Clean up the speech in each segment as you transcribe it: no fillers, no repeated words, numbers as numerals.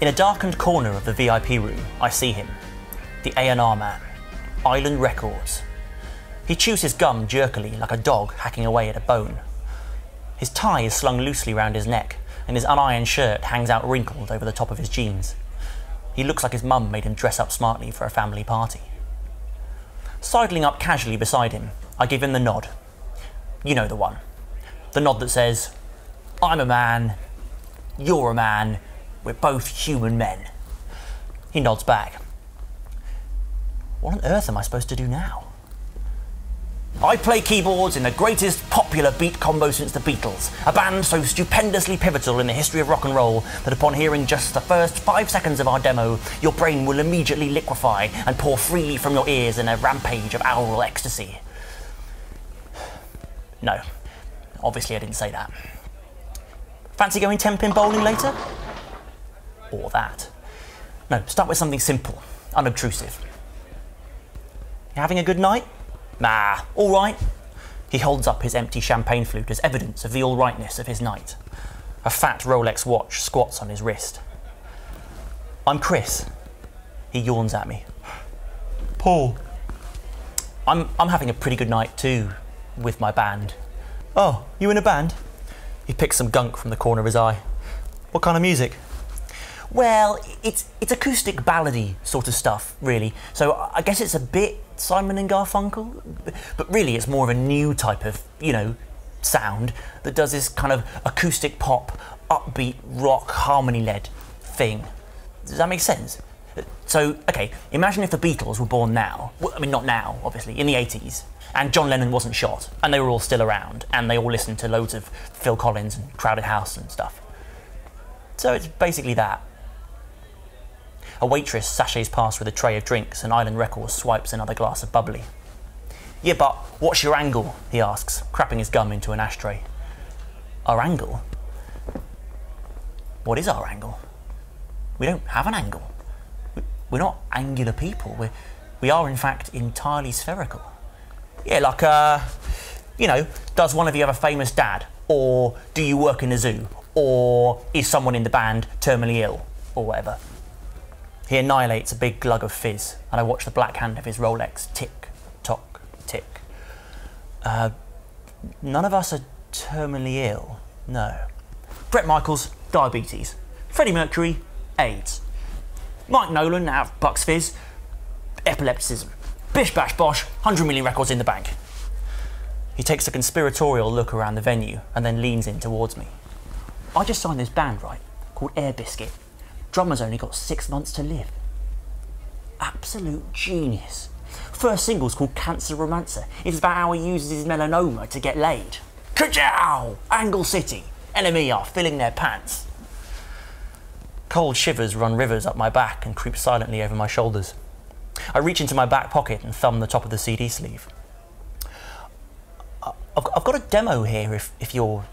In a darkened corner of the VIP room, I see him, the A&R Man, Island Records. He chews his gum jerkily like a dog hacking away at a bone. His tie is slung loosely round his neck, and his unironed shirt hangs out wrinkled over the top of his jeans. He looks like his mum made him dress up smartly for a family party. Sidling up casually beside him, I give him the nod. You know the one. The nod that says, "I'm a man, you're a man, we're both human men." He nods back. What on earth am I supposed to do now? I play keyboards in the greatest popular beat combo since the Beatles, a band so stupendously pivotal in the history of rock and roll that upon hearing just the first 5 seconds of our demo, your brain will immediately liquefy and pour freely from your ears in a rampage of aural ecstasy. No, obviously I didn't say that. Fancy going 10-pin bowling later? Or that. No, start with something simple, unobtrusive. You having a good night? Nah, all right. He holds up his empty champagne flute as evidence of the all-rightness of his night. A fat Rolex watch squats on his wrist. I'm Chris. He yawns at me. Paul. I'm having a pretty good night too, with my band. Oh, you in a band? He picks some gunk from the corner of his eye. What kind of music? Well, it's acoustic ballady sort of stuff, really. So I guess it's a bit Simon and Garfunkel, but really it's more of a new type of, sound that does this kind of acoustic pop, upbeat rock harmony-led thing. Does that make sense? So, okay, imagine if the Beatles were born now. Well, I mean, not now, obviously, in the 80s, and John Lennon wasn't shot, and they were all still around, and they all listened to loads of Phil Collins and Crowded House and stuff. So it's basically that. A waitress sachets past with a tray of drinks and Island Records swipes another glass of bubbly. Yeah, but what's your angle? He asks, crapping his gum into an ashtray. Our angle? What is our angle? We don't have an angle. We're not angular people. We are in fact entirely spherical. Yeah, like, does one of you have a famous dad? Or do you work in a zoo? Or is someone in the band terminally ill? Or whatever. He annihilates a big glug of fizz, and I watch the black hand of his Rolex tick, tock, tick. None of us are terminally ill, no. Bret Michaels, diabetes. Freddie Mercury, AIDS. Mike Nolan, out of Bucks Fizz, epilepticism. Bish bash bosh, 100 million records in the bank. He takes a conspiratorial look around the venue and then leans in towards me. I just signed this band, right, called Air Biscuit. Drummer's only got 6 months to live. Absolute genius. First single's called Cancer Romancer. It's about how he uses his melanoma to get laid. Ka-chow! Angle City. NME are filling their pants. Cold shivers run rivers up my back and creep silently over my shoulders. I reach into my back pocket and thumb the top of the CD sleeve. I've got a demo here if you're,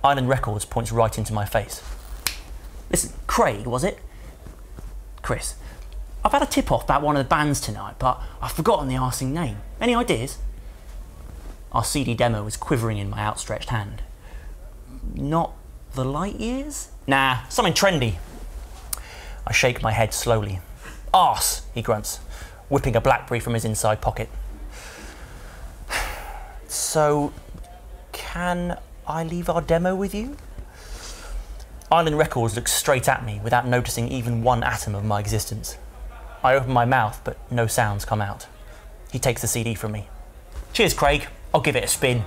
Island Records points right into my face. Listen, Craig, was it? Chris. I've had a tip-off about one of the bands tonight, but I've forgotten the arsing name. Any ideas? Our CD demo is quivering in my outstretched hand. Not the Lightyears? Nah, something trendy. I shake my head slowly. Arse, he grunts, whipping a BlackBerry from his inside pocket. So, can I leave our demo with you? Island Records looks straight at me without noticing even one atom of my existence. I open my mouth, but no sounds come out. He takes the CD from me. Cheers, Craig. I'll give it a spin.